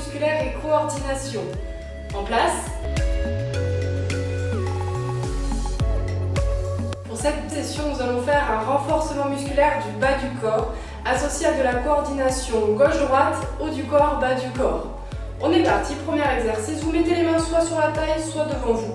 musculaire et coordination. En place. Pour cette session, nous allons faire un renforcement musculaire du bas du corps associé à de la coordination gauche-droite, haut du corps, bas du corps. On est parti, premier exercice, vous mettez les mains soit sur la taille, soit devant vous.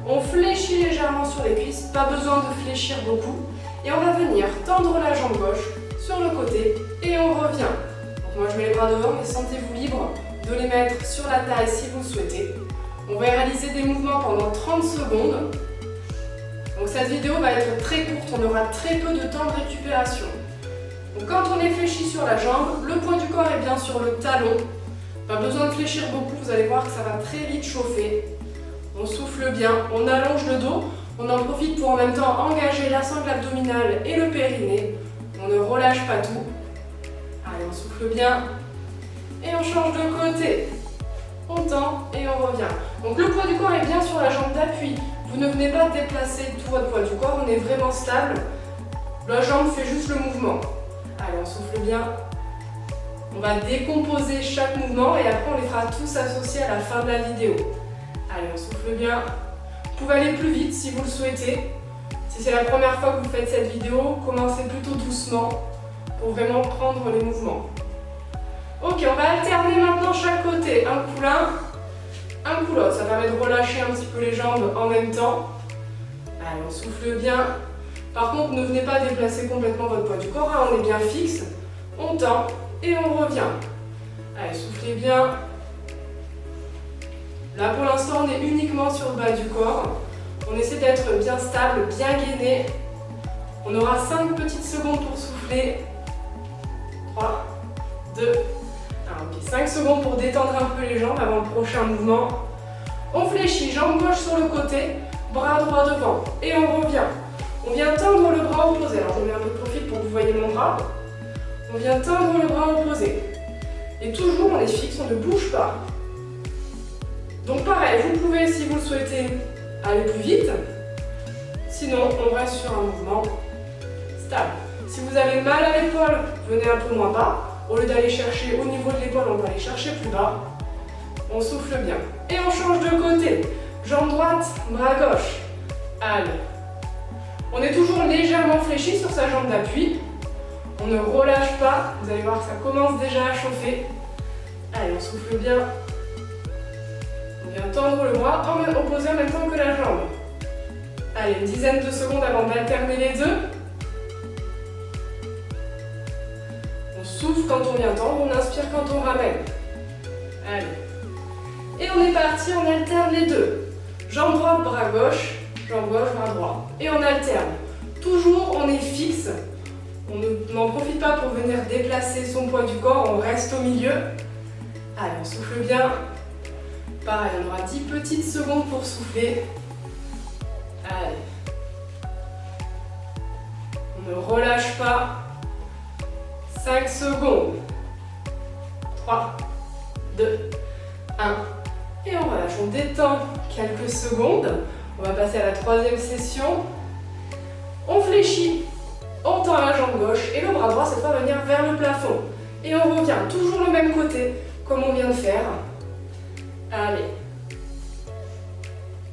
On fléchit légèrement sur les cuisses, pas besoin de fléchir beaucoup. Et on va venir tendre la jambe gauche sur le côté et on revient. Donc moi je mets les bras devant, mais sentez-vous libre de les mettre sur la taille si vous le souhaitez. On va réaliser des mouvements pendant 30 secondes. Donc cette vidéo va être très courte, on aura très peu de temps de récupération. Donc quand on est fléchi sur la jambe, le poids du corps est bien sur le talon. Pas besoin de fléchir beaucoup, vous allez voir que ça va très vite chauffer. On souffle bien, on allonge le dos, on en profite pour en même temps engager la sangle abdominale et le périnée. On ne relâche pas tout. Allez, on souffle bien et on change de côté. On tend et on revient. Donc le poids du corps est bien sur la jambe d'appui. Vous ne venez pas déplacer tout votre poids du corps, on est vraiment stable. La jambe fait juste le mouvement. Allez, on souffle bien. On va décomposer chaque mouvement et après on les fera tous associés à la fin de la vidéo. Allez, on souffle bien. Vous pouvez aller plus vite si vous le souhaitez. Si c'est la première fois que vous faites cette vidéo, commencez plutôt doucement pour vraiment prendre les mouvements. Ok, on va alterner maintenant chaque côté. Un coup l'un, un coup l'autre. Ça permet de relâcher un petit peu les jambes en même temps. Allez, on souffle bien. Par contre, ne venez pas déplacer complètement votre poids du corps. Hein, on est bien fixe. On tend et on revient. Allez, soufflez bien. Là, pour l'instant, on est uniquement sur le bas du corps. On essaie d'être bien stable, bien gainé. On aura 5 petites secondes pour souffler. 3, 2, 1. Ok, 5 secondes pour détendre un peu les jambes avant le prochain mouvement. On fléchit, jambe gauche sur le côté, bras droit devant. Et on revient. On vient tendre le bras opposé. Alors, je mets un peu de profil pour que vous voyez mon bras. On vient tendre le bras opposé. Et toujours, on est fixe, on ne bouge pas. Donc pareil, vous pouvez, si vous le souhaitez, aller plus vite. Sinon, on reste sur un mouvement stable. Si vous avez mal à l'épaule, venez un peu moins bas. Au lieu d'aller chercher au niveau de l'épaule, on va aller chercher plus bas. On souffle bien. Et on change de côté. Jambe droite, bras gauche. Allez. On est toujours légèrement fléchi sur sa jambe d'appui. On ne relâche pas. Vous allez voir que ça commence déjà à chauffer. Allez, on souffle bien. On vient tendre le bras, opposé en même temps que la jambe. Allez, une dizaine de secondes avant d'alterner les deux. On souffle quand on vient tendre, on inspire quand on ramène. Allez. Et on est parti, on alterne les deux. Jambe droite, bras gauche, bras droit. Et on alterne. Toujours, on est fixe. On n'en profite pas pour venir déplacer son poids du corps, on reste au milieu. Allez, on souffle bien. Pareil, on aura 10 petites secondes pour souffler. Allez. On ne relâche pas. 5 secondes. 3, 2, 1. Et on relâche. On détend quelques secondes. On va passer à la troisième session. On fléchit. On tend la jambe gauche et le bras droit cette fois venir vers le plafond. Et on revient toujours le même côté comme on vient de faire. Allez.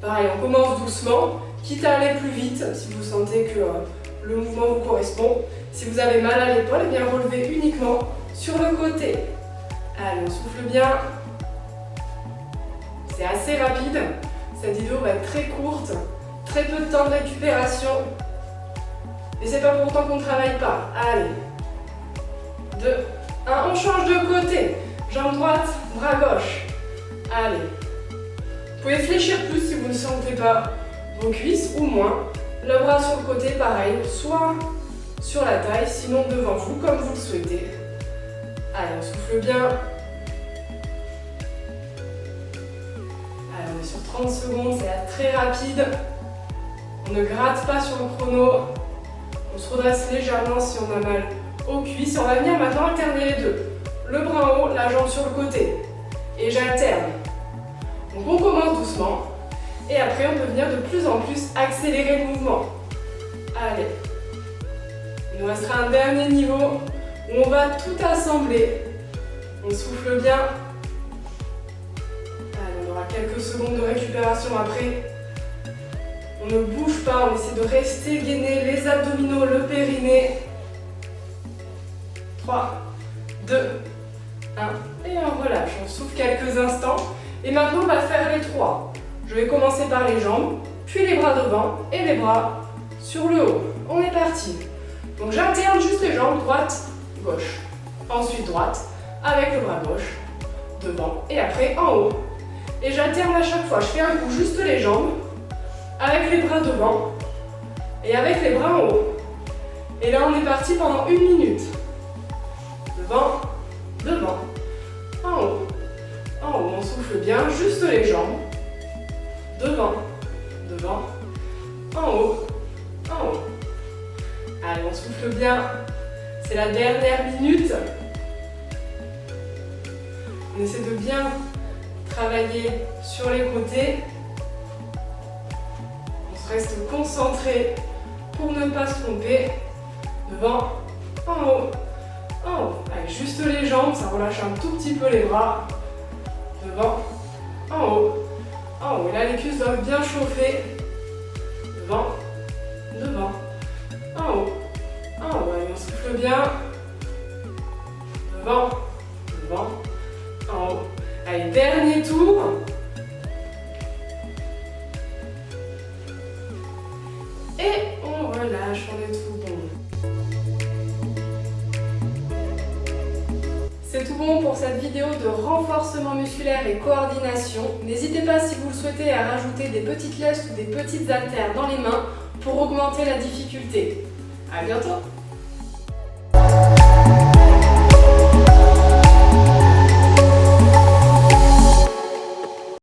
Pareil, on commence doucement, quitte à aller plus vite si vous sentez que le mouvement vous correspond. Si vous avez mal à l'épaule, eh bien relevez uniquement sur le côté. Allez, on souffle bien. C'est assez rapide. Cette vidéo va être très courte, très peu de temps de récupération. Et c'est pas pour autant qu'on ne travaille pas. Allez. 2, 1, on change de côté. Jambe droite, bras gauche. Allez. Vous pouvez fléchir plus si vous ne sentez pas vos cuisses ou moins. Le bras sur le côté, pareil, soit sur la taille, sinon devant vous, comme vous le souhaitez. Allez, on souffle bien. Allez, on est sur 30 secondes, c'est très rapide. On ne gratte pas sur le chrono. On se redresse légèrement si on a mal aux cuisses. On va venir maintenant alterner les deux. Le bras en haut, la jambe sur le côté. Et j'alterne. Donc on commence doucement. Et après, on peut venir de plus en plus accélérer le mouvement. Allez. Il nous restera un dernier niveau où on va tout assembler. On souffle bien. quelques secondes de récupération après. On ne bouge pas, on essaie de rester gainé, les abdominaux, le périnée. 3, 2, 1 et on relâche. On souffle quelques instants. Et maintenant, on va faire les 3. Je vais commencer par les jambes, puis les bras devant et les bras sur le haut. On est parti. Donc j'alterne juste les jambes, droite, gauche. Ensuite droite, avec le bras gauche, devant et après en haut. Et j'alterne à chaque fois. Je fais un coup juste les jambes, avec les bras devant et avec les bras en haut. Et là on est parti pendant 1 minute. Devant, devant, en haut, en haut. On souffle bien, juste les jambes. Devant, devant, en haut, en haut. Allez, on souffle bien. C'est la dernière minute. On essaie de bien travailler sur les côtés. On se reste concentré pour ne pas se tromper. Devant, en haut, en haut. Allez, juste les jambes, ça relâche un tout petit peu les bras. Devant, en haut, en haut. Et là, les cuisses doivent bien chauffer. Devant, devant, en haut, en haut. Allez, on souffle bien. Devant, devant, en haut. Allez, dernier tour. Et on relâche, on est tout bon. C'est tout bon pour cette vidéo de renforcement musculaire et coordination. N'hésitez pas, si vous le souhaitez, à rajouter des petites lestes ou des petites haltères dans les mains pour augmenter la difficulté. À bientôt!